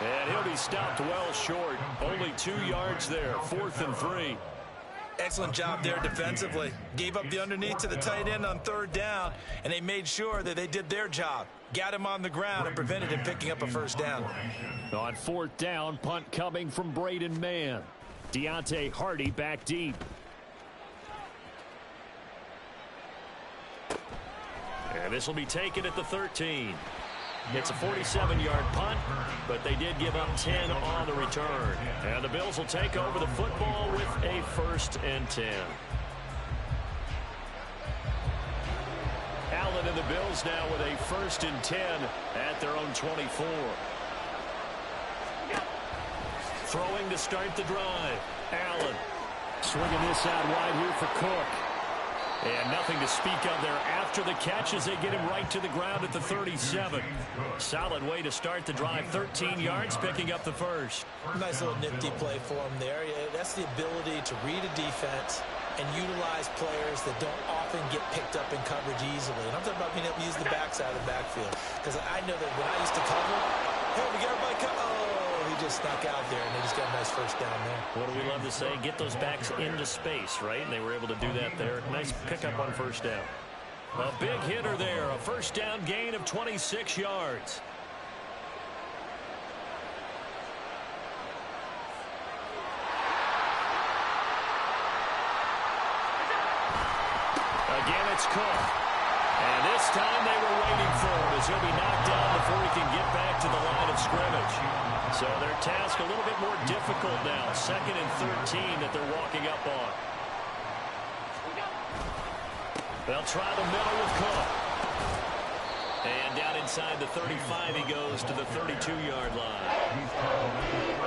And he'll be stopped well short. Only 2 yards there, 4th and 3. Excellent job there defensively. Gave up the underneath to the tight end on 3rd down, and they made sure that they did their job. Got him on the ground and prevented him picking up a 1st down. On 4th down, punt coming from Braden Mann. Deontay Hardy back deep. And this will be taken at the 13. It's a 47-yard punt, but they did give up 10 on the return. And the Bills will take over the football with a 1st and 10. Allen and the Bills now with a 1st and 10 at their own 24. Throwing to start the drive. Allen swinging this out wide here for Cook. And nothing to speak of there after the catch as they get him right to the ground at the 37. Solid way to start the drive. 13 yards, picking up the 1st. Nice little nifty play for him there. That's the ability to read a defense and utilize players that don't often get picked up in coverage easily. And I'm talking about being able to use the backside of the backfield. Because I know that when I used to cover, hey, we got everybody cover. Oh, he just snuck out there, and they just got a nice 1st down there. What do we love to say? Get those backs into space, right? And they were able to do that there. Nice pickup on 1st down. A big hitter there. A 1st down gain of 26 yards. Again, it's Cook. And this time they were waiting for him as he'll be knocked down before he can get back to the line of scrimmage. So their task a little bit more difficult now. 2nd and 13 that they're walking up on. They'll try the middle with Cook. And down inside the 35 he goes to the 32-yard line.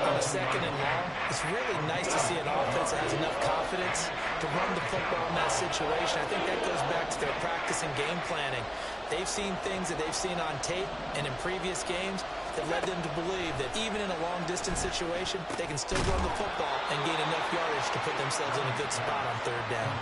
On a 2nd and long, it's really nice to see an offense that has enough confidence to run the football in that situation. I think that goes back to their practice and game planning. They've seen things that they've seen on tape and in previous games that led them to believe that even in a long-distance situation, they can still run the football and gain enough yardage to put themselves in a good spot on 3rd down.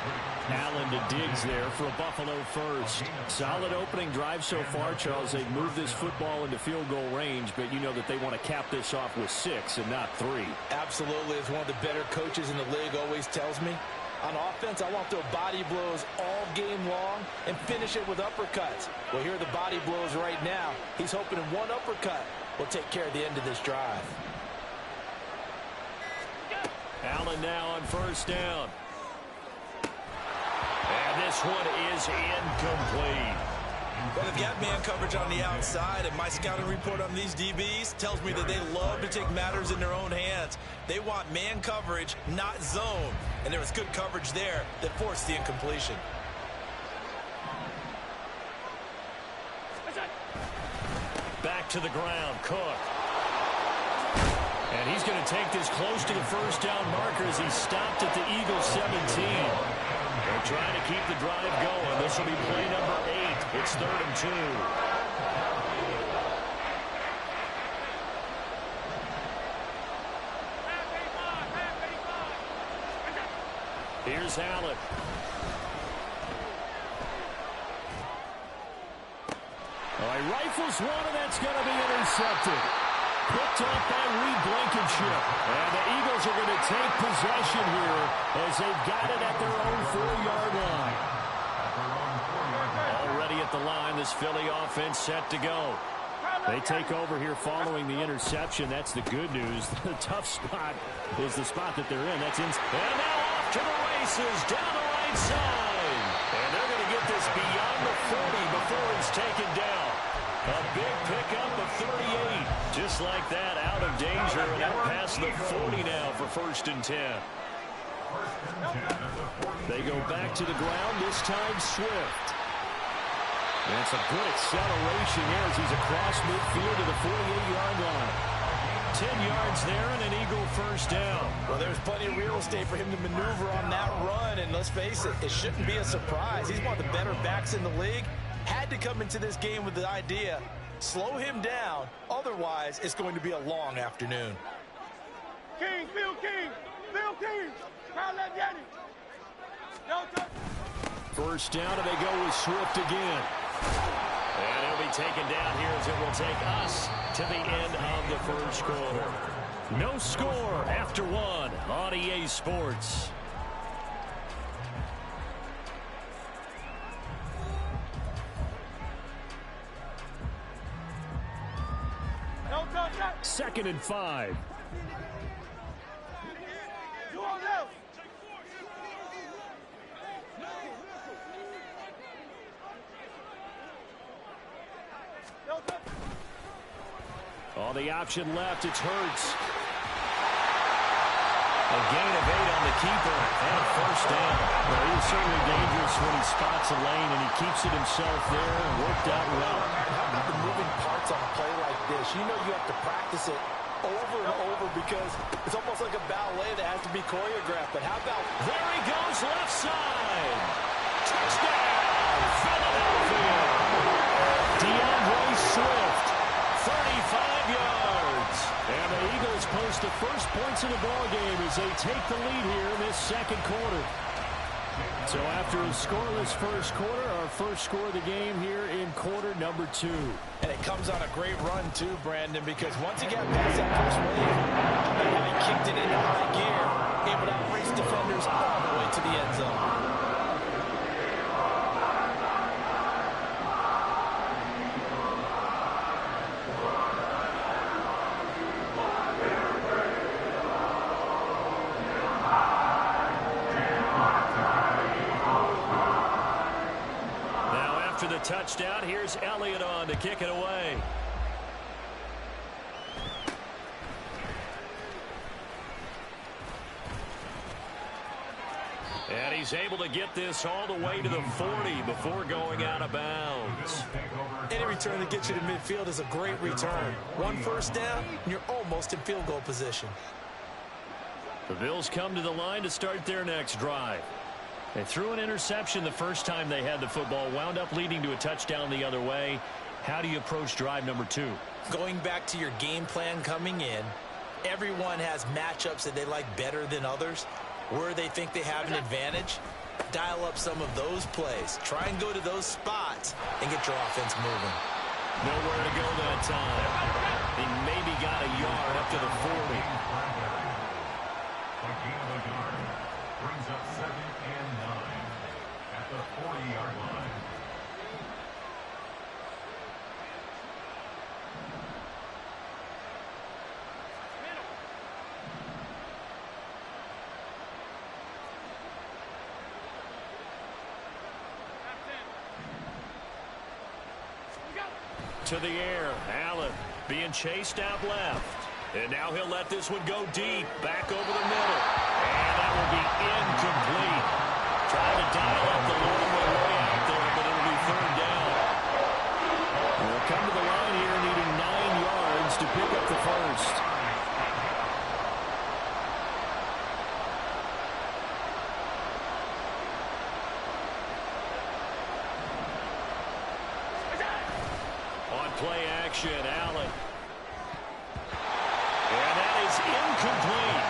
Allen to Diggs there for a Buffalo 1st. Solid opening drive so far, Charles. They've moved this football into field goal range, but you know that they want to cap this off with 6 and not 3. Absolutely. As one of the better coaches in the league always tells me, on offense, I want to throw body blows all game long and finish it with uppercuts. Well, here are the body blows right now. He's hoping in one uppercut will take care of the end of this drive. Allen now on 1st down. And this one is incomplete. Well, they've got man coverage on the outside, and my scouting report on these DBs tells me that they love to take matters in their own hands. They want man coverage, not zone. And there was good coverage there that forced the incompletion. Back to the ground, Cook. And he's going to take this close to the 1st down marker as he stopped at the Eagles 17. They're trying to keep the drive going. This will be play number 8. It's 3rd and 2. Here's Allen. He rifles one, and that's going to be intercepted. Picked off by Reed Blankenship. And the Eagles are going to take possession here as they've got it at their own 4-yard line. Already at the line, this Philly offense set to go. They take over here following the interception. That's the good news. The tough spot is the spot that they're in. That's in. And now off to the races down the right side. And they're going to get this beyond the 40 before it's taken down. A big pickup of 38. Just like that, out of danger, and out past the 40 now for 1st and 10. They go back to the ground, this time Swift. And it's a good acceleration here as he's across midfield to the 48-yard line. 10 yards there and an Eagle 1st down. Well, there's plenty of real estate for him to maneuver on that run, and let's face it, it shouldn't be a surprise. He's one of the better backs in the league. Had to come into this game with the idea, slow him down, otherwise it's going to be a long afternoon. King, Bill King, Bill King, call that Yeti. 1st down, and they go with Swift again. And he'll be taken down here as it will take us to the end of the first quarter. No score after one on EA Sports. Second and 5. On the option left, it's Hurts. A gain of 8 on the keeper and a first down. Well, he's certainly dangerous when he spots a lane, and he keeps it himself there and worked out well. The moving parts on a play like this, you know you have to practice it over and over because it's almost like a ballet that has to be choreographed. But how about... There he goes, left side. Touchdown, Philadelphia. DeAndre Swift, 35 yards. And the Eagles post the first points in the ballgame as they take the lead here in this second quarter. So after a scoreless first quarter, our first score of the game here in quarter number 2. And it comes on a great run, too, Brandon, because once he got past that first wave, having kicked it into high gear, able to outrace defenders all the way to the end zone. The touchdown. Here's Elliott on to kick it away. And he's able to get this all the way to the 40 before going out of bounds. Any return that gets you to midfield is a great return. One first down, and you're almost in field goal position. The Bills come to the line to start their next drive. They threw an interception the first time they had the football, wound up leading to a touchdown the other way. How do you approach drive number 2? Going back to your game plan coming in, everyone has matchups that they like better than others. Where they think they have an advantage, dial up some of those plays. Try and go to those spots and get your offense moving. Nowhere to go that time. He maybe got a yard up to the 40. Brings up 2nd and 9 at the 40-yard line. To the air, Allen being chased out left. And now he'll let this one go deep, back over the middle. And that will be incomplete. Trying to dial up the long way out there, but it'll be third down. We'll come to the line here needing 9 yards to pick up the first. On play action, Allen. And that is incomplete.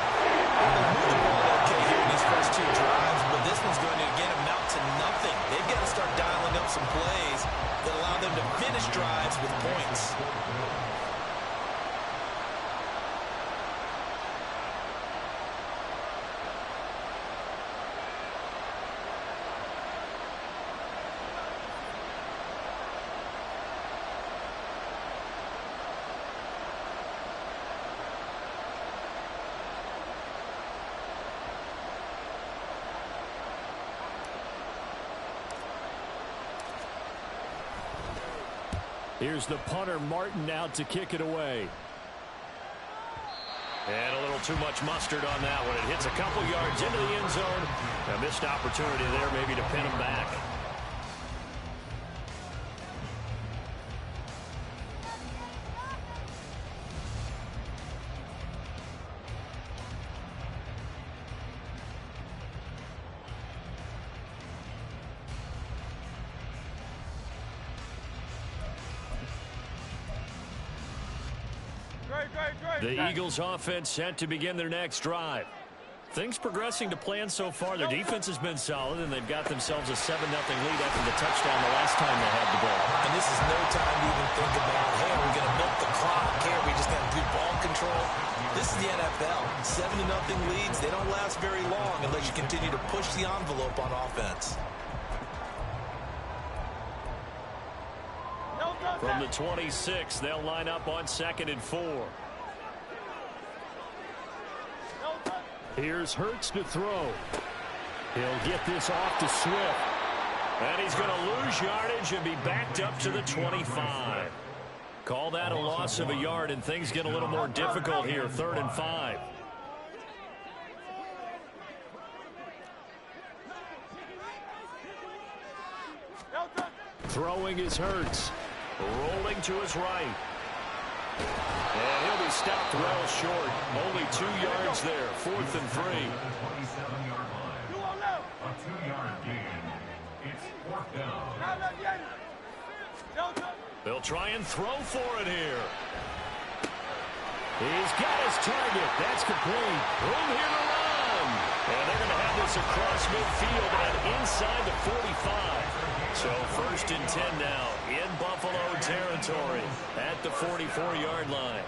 They've moved the ball okay here in these first 2 drives, but this one's going to, again, amount to nothing. They've got to start dialing up some plays that allow them to finish drives with points. Here's the punter, Martin, out to kick it away. And a little too much mustard on that one. It hits a couple yards into the end zone. A missed opportunity there maybe to pin him back. The Eagles offense set to begin their next drive. Things progressing to plan so far. Their defense has been solid, and they've got themselves a 7-0 lead after the touchdown the last time they had the ball. And this is no time to even think about, hey, are we going to milk the clock here. We just got good ball control. This is the NFL. 7-0 leads. They don't last very long unless you continue to push the envelope on offense. From the 26, they'll line up on 2nd and 4. Here's Hurts to throw. He'll get this off to Swift. And he's going to lose yardage and be backed up to the 25. Call that a loss of a yard, and things get a little more difficult here. 3rd and 5. Throwing is Hurts. Rolling to his right. And he'll be stopped well short. Only 2 yards there. 4th and 3. 27-yard line. A 2-yard gain. It's 4th down. They'll try and throw for it here. He's got his target. That's complete. Room here to run. And they're going to have this across midfield and inside the 45. So 1st and 10 now in Buffalo territory at the 44-yard line.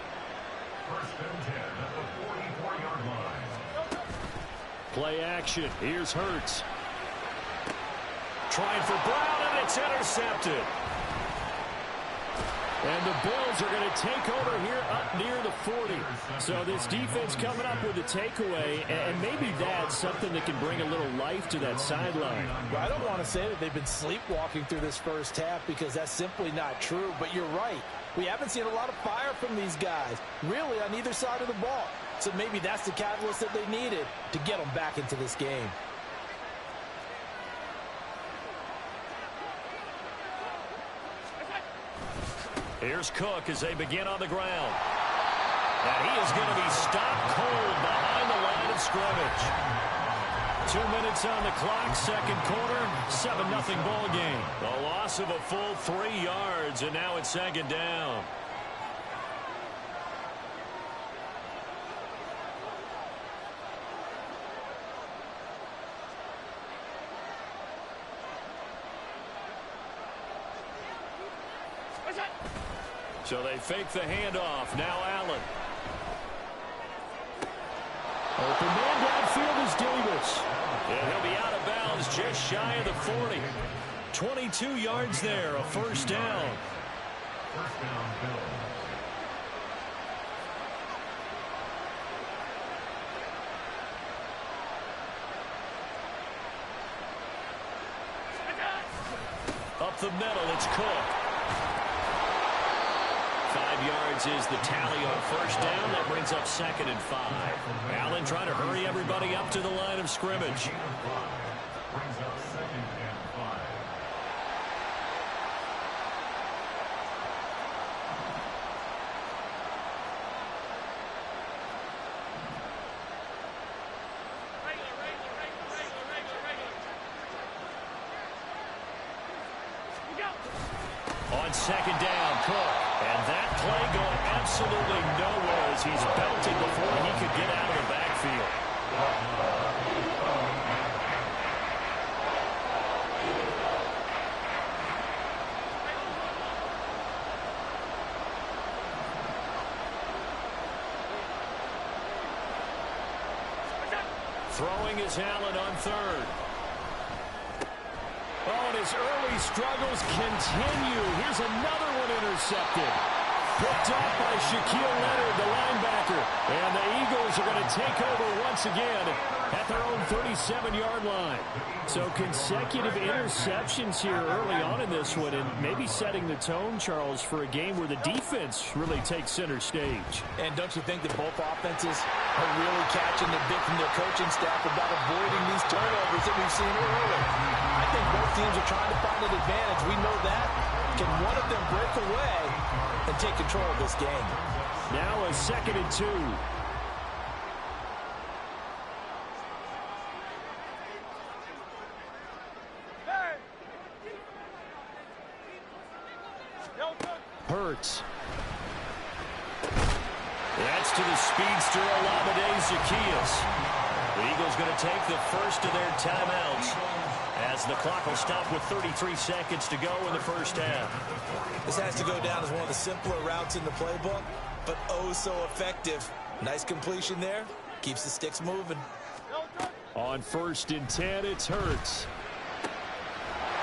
1st and 10 at the 44-yard line. Play action. Here's Hurts. Trying for Brown, and it's intercepted. And the Bills are going to take over here up near the 40. So this defense coming up with a takeaway, and maybe that's something that can bring a little life to that sideline. Well, I don't want to say that they've been sleepwalking through this first half because that's simply not true. But you're right. We haven't seen a lot of fire from these guys, really, on either side of the ball. So maybe that's the catalyst that they needed to get them back into this game. Here's Cook as they begin on the ground. And he is going to be stopped cold behind the line of scrimmage. 2 minutes on the clock, 2nd quarter, 7-0 ball game. A loss of a full 3 yards, and now it's 2nd down. So they fake the handoff. Now Allen. Open man downfield is Davis. And he'll be out of bounds just shy of the 40. 22 yards there, a 1st down. 1st down, Bills. Up the middle, it's Cook. 5 yards is the tally on 1st down. That brings up 2nd and 5. Allen trying to hurry everybody up to the line of scrimmage. Brings up 2nd and 5. On 2nd down, Cook. And that play going absolutely nowhere as he's belted before he could get out of the backfield. Throwing is Allen on 3rd. Oh, and his early struggles continue. Here's another one intercepted. Picked off by Shaquille Leonard, the linebacker. And the Eagles are going to take over once again at their own 37-yard line. So consecutive interceptions here early on in this one, and maybe setting the tone, Charles, for a game where the defense really takes center stage. And don't you think that both offenses are really catching the bit from their coaching staff about avoiding these turnovers that we've seen early? I think both teams are trying to find an advantage. We know that. Can one of them break away and take control of this game? Now a 2nd and 2. Hurts. That's to the speedster Olamide Zaccheaus. The Eagles going to take the first of their timeouts. as the clock will stop with 33 seconds to go in the first half. This has to go down as one of the simpler routes in the playbook, but oh so effective. Nice completion there. Keeps the sticks moving. On 1st and 10, it's Hurts.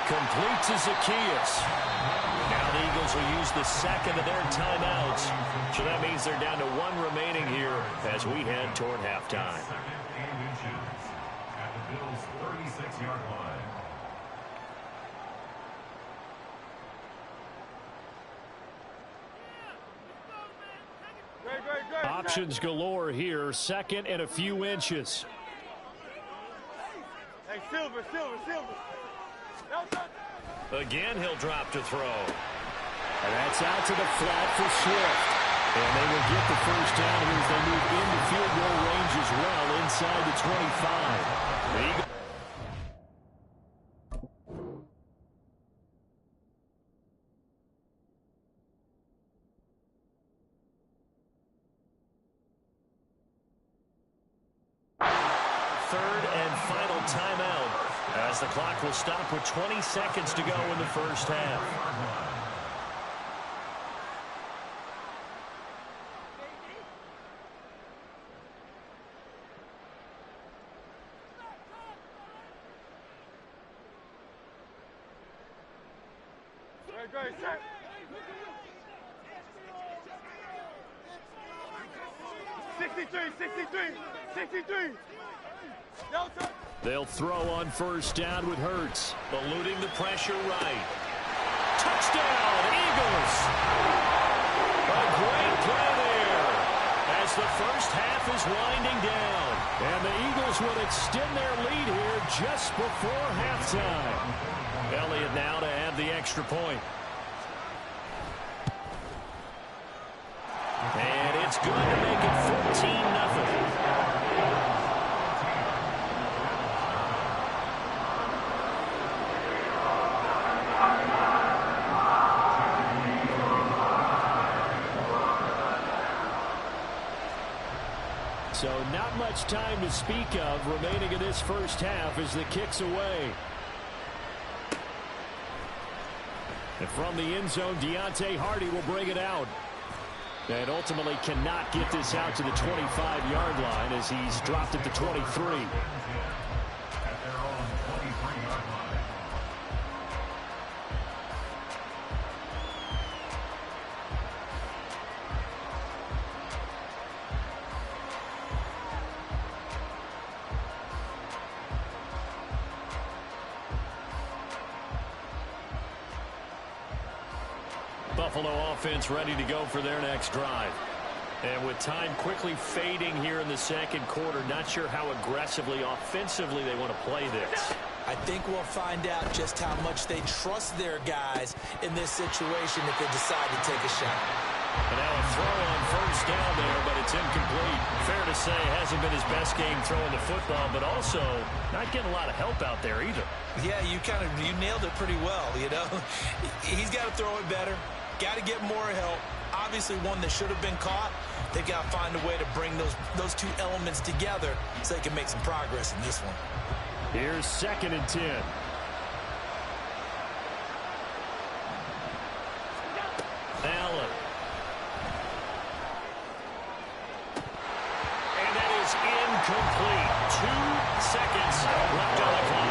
Completes to Zacchaeus. Now the Eagles will use the second of their timeouts. So that means they're down to 1 remaining here as we head toward halftime. Second and inches at the Bills' 36-yard line. Options galore here. 2nd and a few inches. Hey, Silver. Again, he'll drop to throw. And that's out to the flat for Swift. And they will get the first down here as they move into field goal range as well inside the 25. The Eagles. Third and final timeout as the clock will stop with 20 seconds to go in the first half. Great, set. 63. They'll throw on first down with Hurts, eluding the pressure right. Touchdown, Eagles! A great play there as the first half is winding down. And the Eagles will extend their lead here just before halftime. Elliott now to add the extra point. And it's good to make it 14-0. So not much time to speak of remaining in this first half as the kick's away. And from the end zone, Deontay Hardy will bring it out. And ultimately cannot get this out to the 25-yard line as he's dropped at the 23. At their own 23-yard line. Buffalo offense ready to go for their next drive. And with time quickly fading here in the second quarter, not sure how aggressively, offensively they want to play this. I think we'll find out just how much they trust their guys in this situation if they decide to take a shot. And now a throw on first down there, but it's incomplete. Fair to say, hasn't been his best game throwing the football, but also not getting a lot of help out there either. Yeah, you nailed it pretty well, you know. He's got to throw it better. Got to get more help. Obviously one that should have been caught. They've got to find a way to bring those two elements together so they can make some progress in this one. Here's 2nd and 10. Allen. And that is incomplete. 2 seconds left on the clock.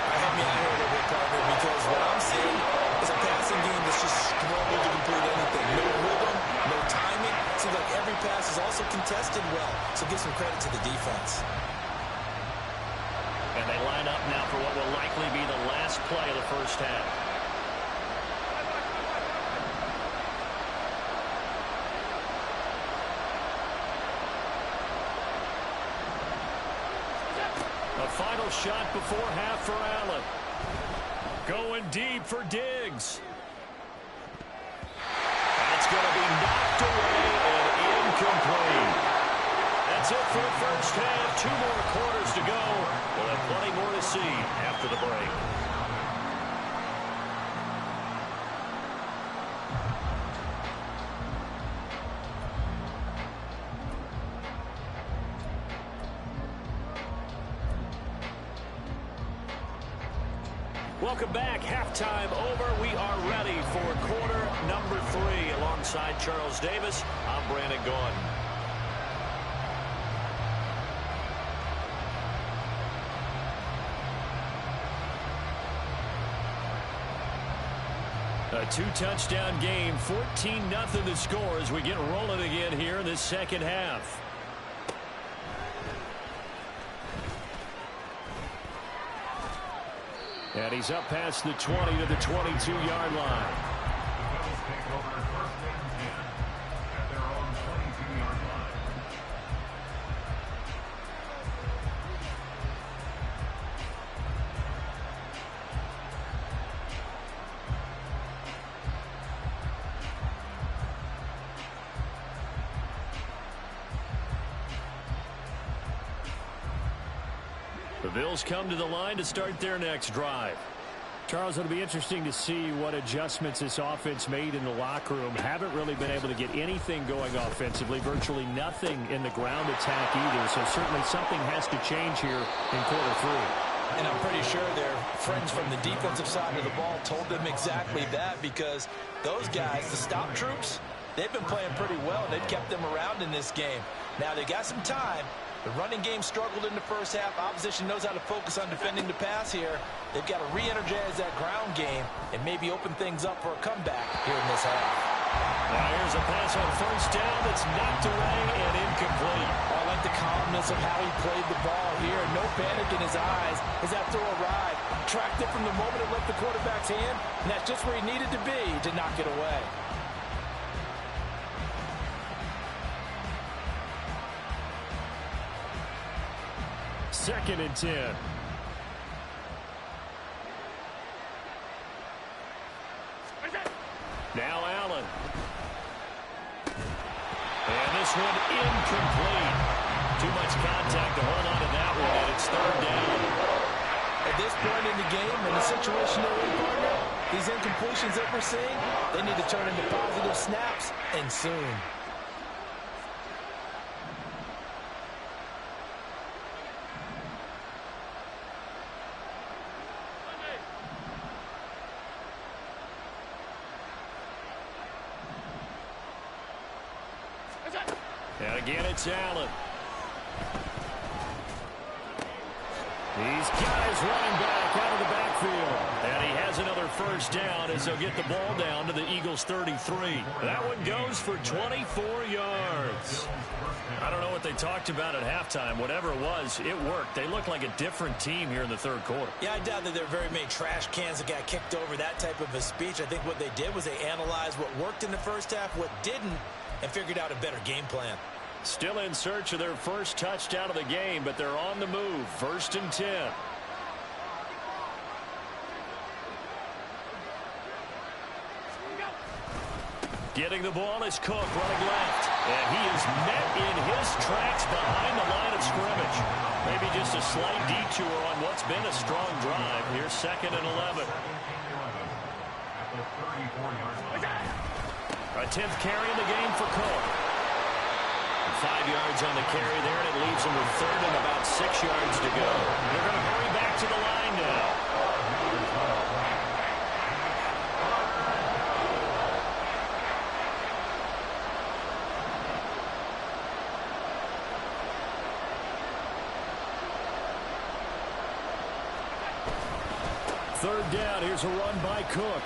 I had me out here a little bit, partner, because what I'm seeing is a passing game that's just struggled to complete anything. No rhythm, no timing. Seems like every pass is also contested well. So give some credit to the defense. And they line up now for what will likely be the last play of the first half. A final shot before half for Allen. Going deep for Diggs. That's going to be knocked away and incomplete. That's it for the first half. 2 more quarters to go. We'll have plenty more to see after the break. Welcome back. Halftime over. We are ready for quarter number 3. Alongside Charles Davis, I'm Brandon Gaughan. A 2-touchdown game, 14-0 the score as we get rolling again here in this second half. And he's up past the 20 to the 22-yard line. Take over first and 10 at their own 22-yard line. The Bills come to the line to start their next drive. Charles, it'll be interesting to see what adjustments this offense made in the locker room. Haven't really been able to get anything going offensively, virtually nothing in the ground attack either. So certainly something has to change here in quarter 3. And I'm pretty sure their friends from the defensive side of the ball told them exactly that, because those guys, the stop troops, they've been playing pretty well. They've kept them around in this game. Now they got some time. The running game struggled in the first half. Opposition knows how to focus on defending the pass here. They've got to re-energize that ground game and maybe open things up for a comeback here in this half. Now here's a pass on first down that's knocked away and incomplete. I like the calmness of how he played the ball here. No panic in his eyes as that throw arrived. Tracked it from the moment it left the quarterback's hand, and that's just where he needed to be to knock it away. Second and 10. Now Allen. And this one incomplete. Too much contact to hold on to that one, and it's third down. At this point in the game, in the situation they're in, partner, these incompletions that we're seeing, they need to turn into positive snaps, and soon. And again, it's Allen. He's got his running back out of the backfield. And he has another first down as they'll get the ball down to the Eagles' 33. That one goes for 24 yards. I don't know what they talked about at halftime. Whatever it was, it worked. They look like a different team here in the third quarter. Yeah, I doubt that there are very many trash cans that got kicked over, that type of a speech. I think what they did was they analyzed what worked in the first half, what didn't, and figured out a better game plan. Still in search of their first touchdown of the game, but they're on the move. First and 10. Getting the ball is Cook running left. And he is met in his tracks behind the line of scrimmage. Maybe just a slight detour on what's been a strong drive. Here's second and 11. A 10th carry in the game for Cook. 5 yards on the carry there, and it leaves them with third and about 6 yards to go. They're going to hurry back to the line now. Third down, here's a run by Cook.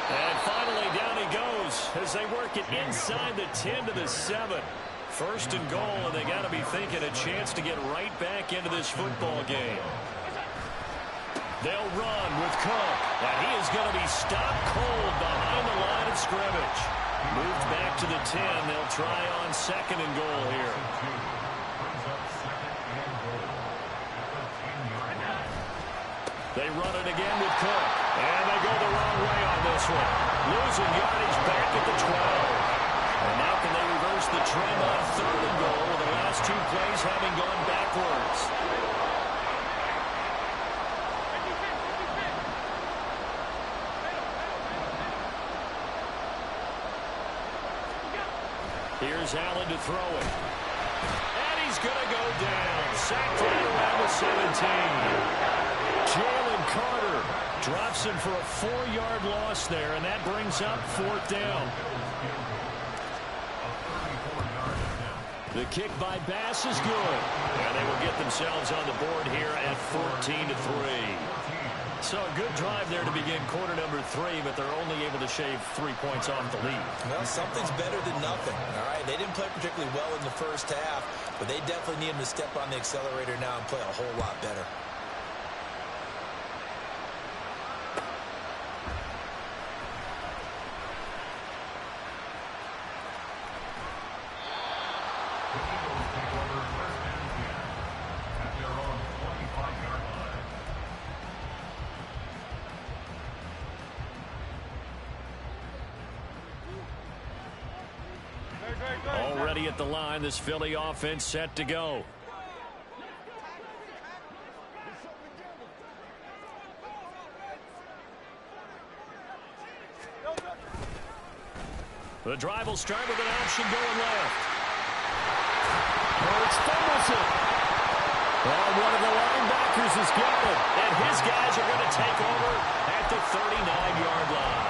And finally, down he goes as they work it inside the 10 to the 7. First and goal, and they got to be thinking a chance to get right back into this football game. They'll run with Cook, and he is going to be stopped cold behind the line of scrimmage. Moved back to the 10. They'll try on second and goal here. They run it again with Cook. And they go the wrong way on this one. Losing yardage back at the 12. And now can they reverse the trend on third and goal with the last two plays having gone backwards. Here's Allen to throw it. And he's is going to go down. Sacked right around the 17. Jalen Carter drops him for a 4-yard loss there, and that brings up 4th down. The kick by Bass is good. And they will get themselves on the board here at 14-3. So a good drive there to begin quarter number 3, but they're only able to shave 3 points off the lead. Well, something's better than nothing. All right, they didn't play particularly well in the first half, but they definitely need them to step on the accelerator now and play a whole lot better. Already at the line, this Philly offense set to go. The drive will start with an option going left. Hurts fumbles it. And one of the linebackers has got it. And his guys are going to take over at the 39-yard line.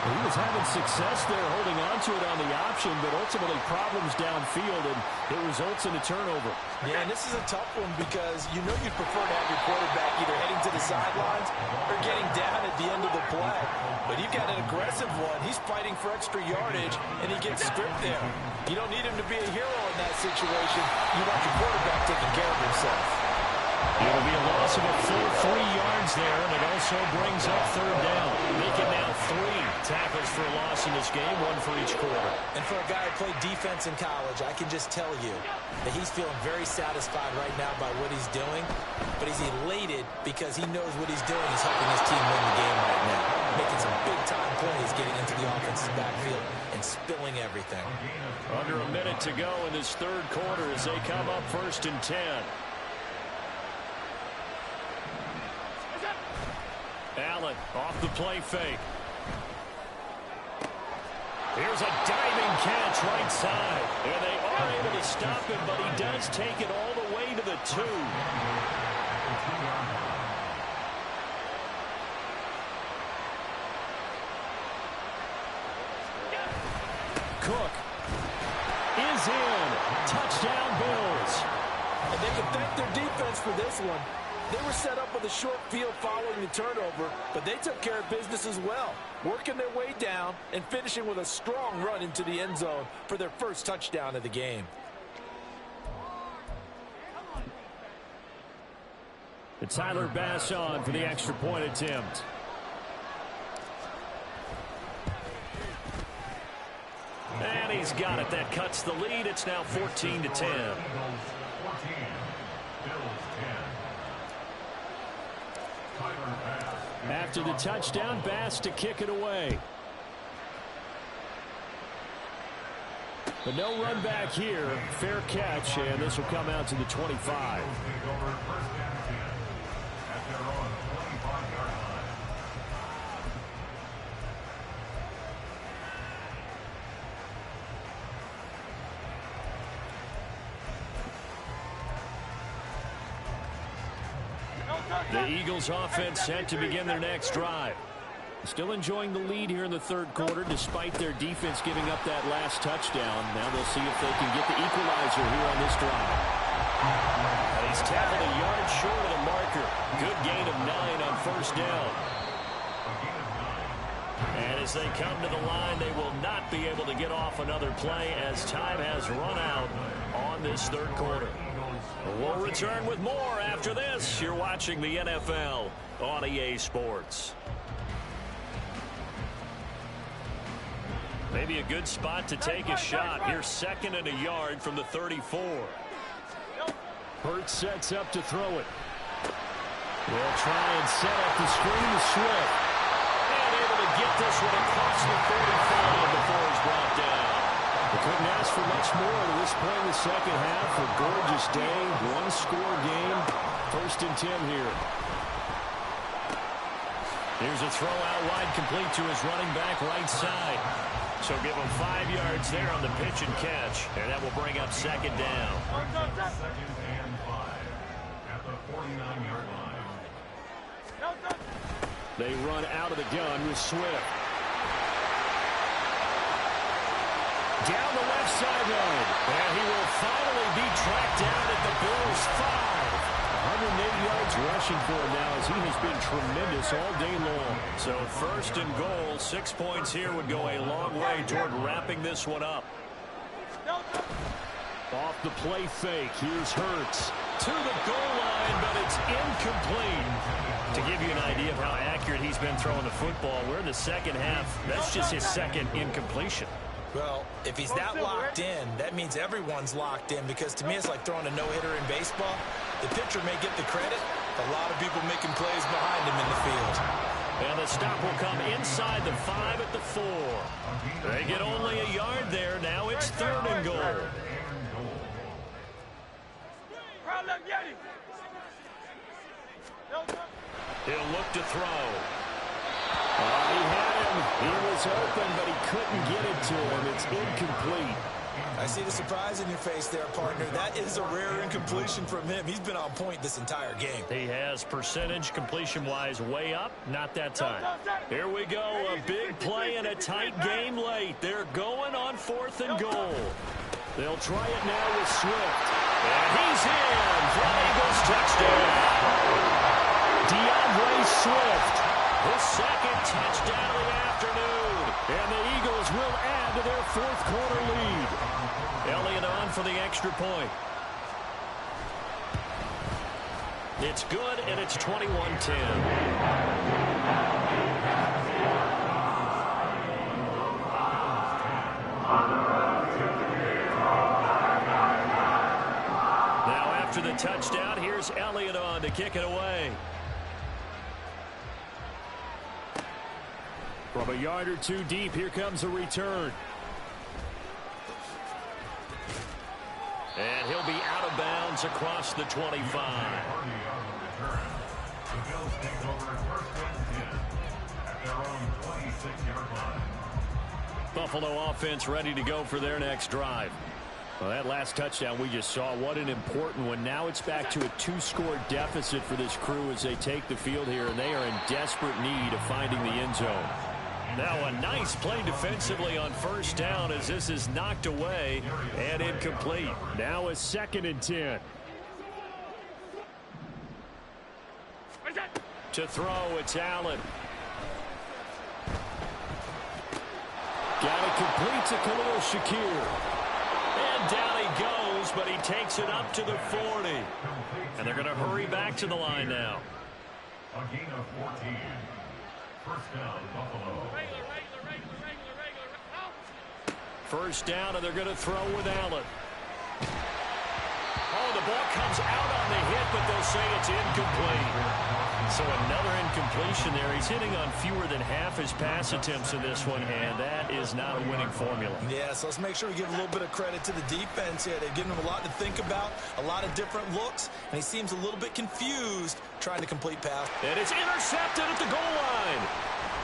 He was having success there holding on to it on the option, but ultimately problems downfield, and it results in a turnover. Yeah, and this is a tough one because you know you'd prefer to have your quarterback either heading to the sidelines or getting down at the end of the play. But you've got an aggressive one. He's fighting for extra yardage, and he gets stripped there. You don't need him to be a hero in that situation. You want your quarterback taking care of himself. It'll be a loss of a full 3 yards there, and it also brings up 3rd down. Making now 3 tackles for a loss in this game, 1 for each quarter. And for a guy who played defense in college, I can just tell you that he's feeling very satisfied right now by what he's doing, but he's elated because he knows what he's doing is helping his team win the game right now, making some big-time plays, getting into the offensive backfield and spilling everything. Under a minute to go in this 3rd quarter as they come up 1st and 10. Allen off the play fake. Here's a diving catch right side. And they are able to stop him, but he does take it all the way to the 2. Cook is in. Touchdown, Bills. And they can thank their defense for this one. They were set up with a short field following the turnover, but they took care of business as well, working their way down and finishing with a strong run into the end zone for their first touchdown of the game. And Tyler Bass on for the extra point attempt. And he's got it. That cuts the lead. It's now 14-10. After the touchdown, Bass to kick it away. But no run back here. Fair catch, and this will come out to the 25. The Eagles offense set to begin their next drive. Still enjoying the lead here in the 3rd quarter despite their defense giving up that last touchdown. Now they'll see if they can get the equalizer here on this drive. He's tackled a yard short of the marker. Good gain of 9 on 1st down. And as they come to the line, they will not be able to get off another play as time has run out on this 3rd quarter. We'll return with more after this. You're watching the NFL on EA Sports. Maybe a good spot to take a shot. Here's 2nd and a yard from the 34. Hurts sets up to throw it. They'll try and set up the screen to Swift. And able to get this one across the 35 before he's brought down. They couldn't ask for much more at this point in the 2nd half. A gorgeous day, 1-score game. 1st and 10 here. Here's a throw out wide complete to his running back right side. So give him 5 yards there on the pitch and catch, and that will bring up second down. Second and 5 at the 49-yard line. They run out of the gun with Swift. Down the left sideline. And he will finally be tracked down at the Bills' 5. 108 yards rushing for him now as he has been tremendous all day long. So first and goal, 6 points here would go a long way toward wrapping this one up. Off the play fake, here's Hurts. To the goal line, but it's incomplete. To give you an idea of how accurate he's been throwing the football, we're in the second half. That's just his second incompletion. Well, if he's that locked in, that means everyone's locked in, because to me it's like throwing a no-hitter in baseball. The pitcher may get the credit, a lot of people making plays behind him in the field. And the stop will come inside the 5 at the 4. They get only a yard there. Now it's third and goal. He'll look to throw. He had him. He was open, but he couldn't get it to him. It's incomplete. I see the surprise in your face there, partner. That is a rare incompletion from him. He's been on point this entire game. He has percentage completion-wise way up. Not that time. Here we go. A big play and a tight game late. They're going on 4th and goal. They'll try it now with Swift. And he's in for an Eagles touchdown. DeAndre Swift. His second touchdown of the afternoon. And the Eagles will add to their 4th quarter lead. Elliott on for the extra point. It's good, and it's 21-10. Now after the touchdown, here's Elliott on to kick it away. From a yard or two deep, here comes a return. And he'll be out of bounds across the 25. Buffalo offense ready to go for their next drive. Well, that last touchdown we just saw, what an important one. Now it's back to a 2-score deficit for this crew as they take the field here, and they are in desperate need of finding the end zone. Now a nice play defensively on first down as this is knocked away and incomplete. Now a 2nd and 10. To throw, it's Allen. Got it complete to Khalil Shakir. And down he goes, but he takes it up to the 40. And they're going to hurry back to the line now. A gain of 14. First down, Buffalo. First down, and they're going to throw with Allen. Oh, the ball comes out on the hit, but they'll say it's incomplete. So another incompletion there. He's hitting on fewer than half his pass attempts in this one, and that is not a winning formula. Yeah, so let's make sure we give a little bit of credit to the defense here. They're giving him a lot to think about, a lot of different looks, and he seems a little bit confused trying to complete pass. And it's intercepted at the goal line.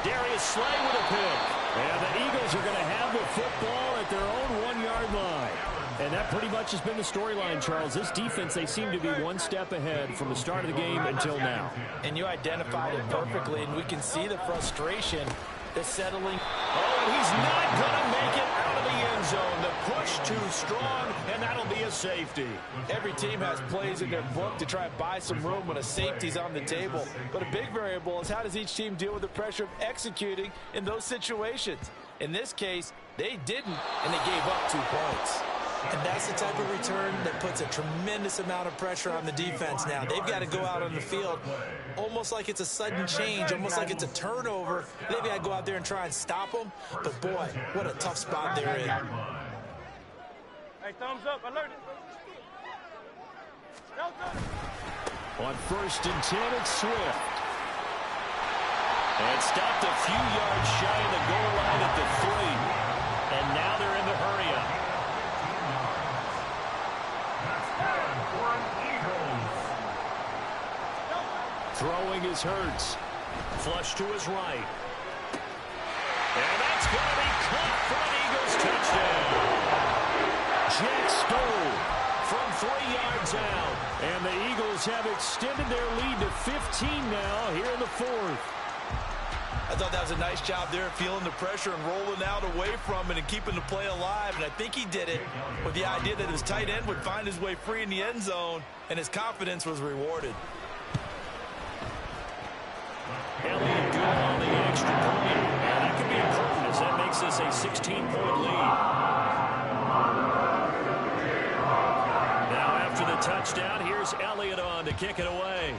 Darius Slay with a pick. And the Eagles are going to have the football at their own 1-yard line. And that pretty much has been the storyline, Charles. This defense, they seem to be one step ahead from the start of the game until now. And you identified it perfectly, and we can see the frustration that's settling. Oh, and he's not going to make it out of the end zone. The push too strong, and that'll be a safety. Every team has plays in their book to try and buy some room when a safety's on the table. But a big variable is how does each team deal with the pressure of executing in those situations. In this case, they didn't, and they gave up 2 points. And that's the type of return that puts a tremendous amount of pressure on the defense now. They've got to go out on the field almost like it's a sudden change, almost like it's a turnover. They've got to go out there and try and stop them. But, boy, what a tough spot they're in. Hey, thumbs up, alert. On 1st and 10, it's Swift. And stopped a few yards shy of the goal line at the 3. And now they're in the hurry-up. Throwing is Hurts. Flush to his right. And that's going to be caught for an And the Eagles have extended their lead to 15 now here in the fourth. I thought that was a nice job there, feeling the pressure and rolling out away from it and keeping the play alive. And I think he did it with the idea that his tight end would find his way free in the end zone, and his confidence was rewarded. Elliott good on the extra point. And that could be important as that makes this a 16-point lead. Now after the touchdown, here's Elliott on to kick it away.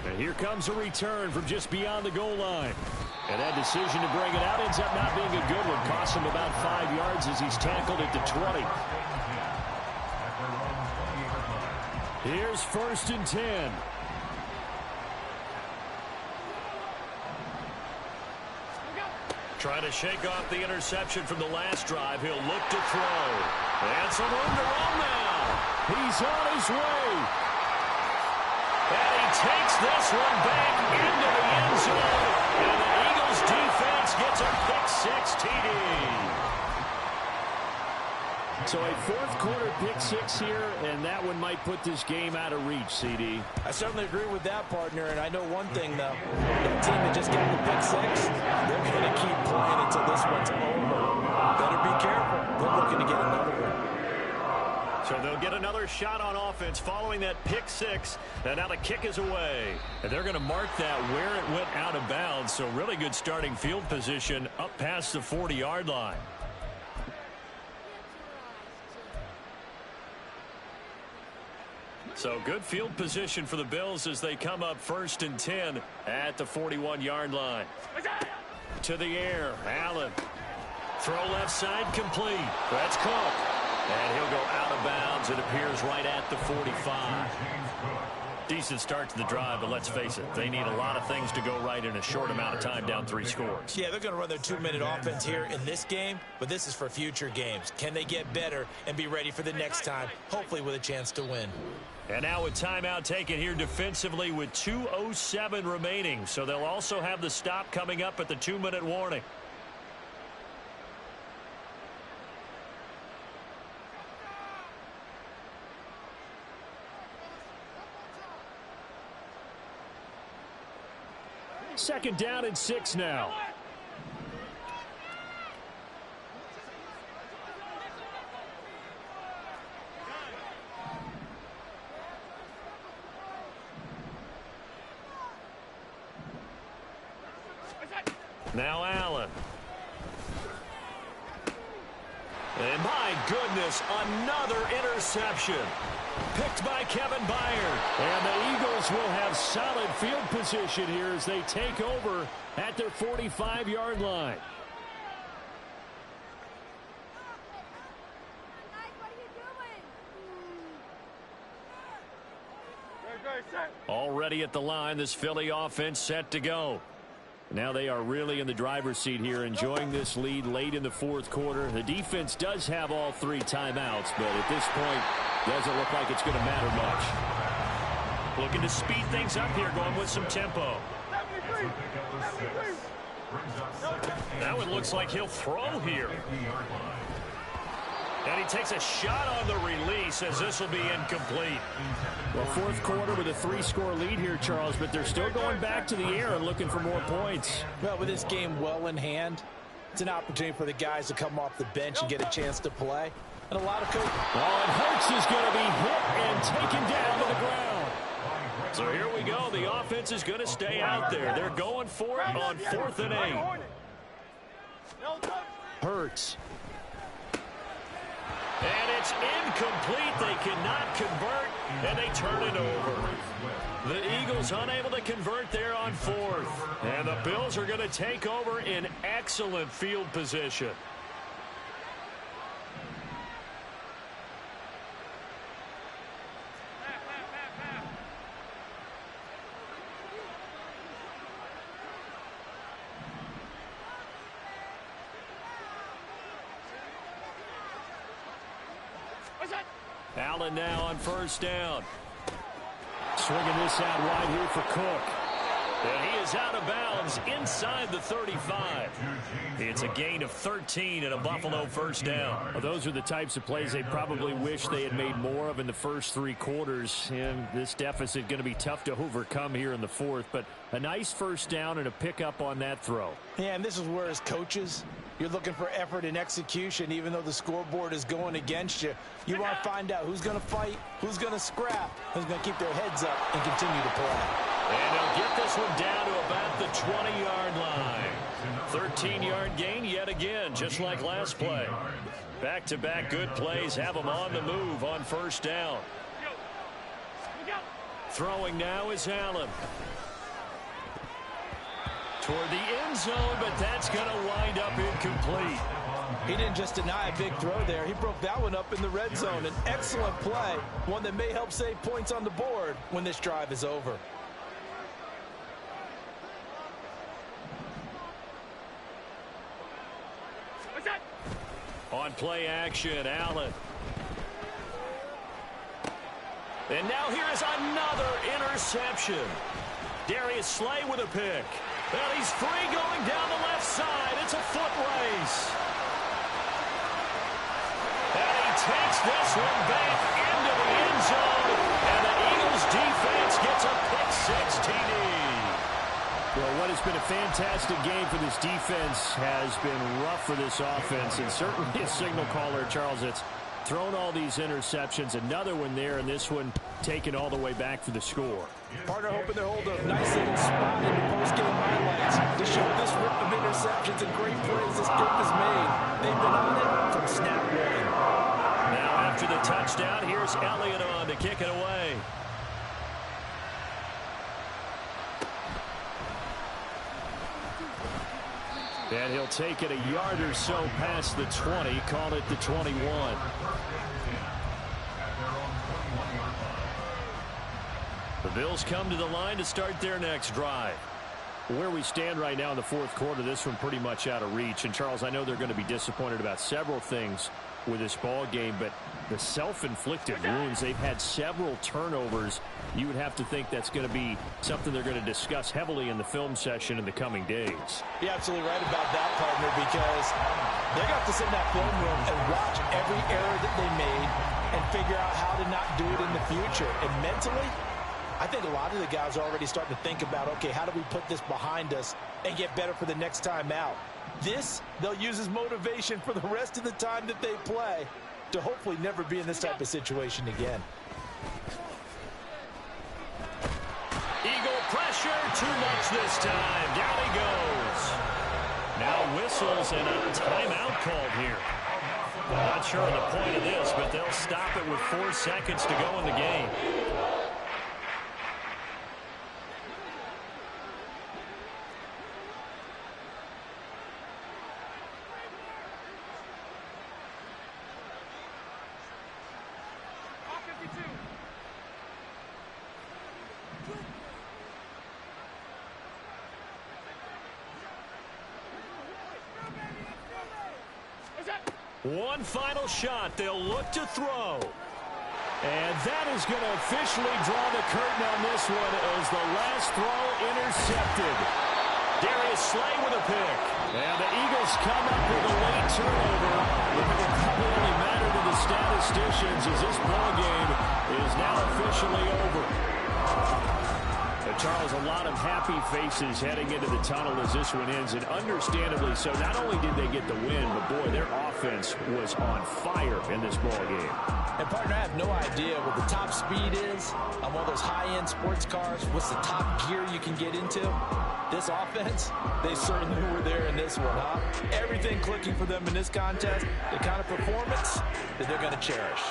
And here comes a return from just beyond the goal line. And that decision to bring it out ends up not being a good one. Costs him about 5 yards as he's tackled at the 20. Here's 1st and 10. Trying to shake off the interception from the last drive. He'll look to throw. And some room to run now. He's on his way. And he takes this one back into the end zone. And the Eagles defense gets a pick-6 TD. So a fourth-quarter pick-6 here, and that one might put this game out of reach, CD. I certainly agree with that, partner, and I know one thing, though. That team that just got the pick-6, they're going to keep playing until this one's over. Better be careful. They're looking to get another one. So they'll get another shot on offense following that pick-6, and now the kick is away. And they're going to mark that where it went out of bounds, so really good starting field position up past the 40-yard line. So good field position for the Bills as they come up 1st and 10 at the 41-yard line. To the air, Allen. Throw left side complete. That's Cook. And he'll go out of bounds. It appears right at the 45. Decent start to the drive, but let's face it, they need a lot of things to go right in a short amount of time down 3 scores. Yeah, they're going to run their 2-minute offense here in this game, but this is for future games. Can they get better and be ready for the next time, hopefully with a chance to win? And now a timeout taken here defensively with 2:07 remaining. So they'll also have the stop coming up at the 2-minute warning. Second down and 6 now. Now Allen. And my goodness, another interception. Picked by Kevin Byard. And the Eagles will have solid field position here as they take over at their 45-yard line. Already at the line, this Philly offense set to go. Now they are really in the driver's seat here, enjoying this lead late in the fourth quarter. The defense does have all 3 timeouts, but at this point, doesn't look like it's going to matter much. Looking to speed things up here, going with some tempo. Now it looks like he'll throw here. And he takes a shot on the release as this will be incomplete. Well, fourth quarter with a 3-score lead here, Charles, but they're still going back to the air and looking for more points. Well, with this game well in hand, it's an opportunity for the guys to come off the bench and get a chance to play. And a lot of coaches. Oh, and Hurts is going to be hit and taken down to the ground. So here we go. The offense is going to stay out there. They're going for it on 4th and 8. Hurts. And it's incomplete. They cannot convert, and they turn it over. The Eagles unable to convert there on 4th. And the Bills are going to take over in excellent field position. Allen now on 1st down. Swinging this out wide here for Cook. And he is out of bounds inside the 35. It's a gain of 13 and a Buffalo first down. Well, those are the types of plays they probably wish they had made more of in the first 3 quarters. And this deficit going to be tough to overcome here in the fourth. But a nice first down and a pickup on that throw. Yeah, and this is where as coaches, you're looking for effort and execution, even though the scoreboard is going against you. You want to find out who's going to fight, who's going to scrap, who's going to keep their heads up and continue to play. And he'll get this one down to about the 20-yard line. 13-yard gain yet again, just like last play. Back-to-back good plays have them on the move on first down. Throwing now is Allen. Toward the end zone, but that's going to wind up incomplete. He didn't just deny a big throw there. He broke that one up in the red zone. An excellent play, one that may help save points on the board when this drive is over. On play action, Allen. And now here is another interception. Darius Slay with a pick. Well, he's free going down the left side. It's a foot race. And he takes this one back into the end zone. And the Eagles defense gets a pick-6 TD. Well, what has been a fantastic game for this defense has been rough for this offense. And certainly a signal caller, Charles, that's thrown all these interceptions. Another one there, and this one taken all the way back for the score. Partner hoping they hold a nice little spot in the post-game highlights to show this rip of interceptions and great plays this group has made. They've been on it from snap one. Now after the touchdown, here's Elliott on to kick it away. And he'll take it a yard or so past the 20, call it the 21. The Bills come to the line to start their next drive. Where we stand right now in the fourth quarter, this one pretty much out of reach. And, Charles, I know they're going to be disappointed about several things with this ball game, but the self-inflicted wounds, they've had several turnovers. You would have to think that's going to be something they're going to discuss heavily in the film session in the coming days. You're absolutely right about that, partner, because they're going to have to sit in that film room and watch every error that they made and figure out how to not do it in the future. And mentally, I think a lot of the guys are already starting to think about, okay, how do we put this behind us and get better for the next time out? This, they'll use as motivation for the rest of the time that they play to hopefully never be in this type of situation again. Eagle pressure, too much this time. Down he goes. Now whistles and a timeout called here. Not sure of the point of this, but they'll stop it with 4 seconds to go in the game. One final shot. They'll look to throw. And that is going to officially draw the curtain on this one as the last throw intercepted. Darius Slay with a pick. And the Eagles come up with a late turnover. It will probably only matter to the statisticians as this ball game is now officially over. Charles, a lot of happy faces heading into the tunnel as this one ends, and understandably so. Not only did they get the win, but boy, their offense was on fire in this ball game. And partner, I have no idea what the top speed is on one of those high-end sports cars. What's the top gear you can get into? This offense, they certainly were there in this one, huh? Everything clicking for them in this contest, the kind of performance that they're going to cherish.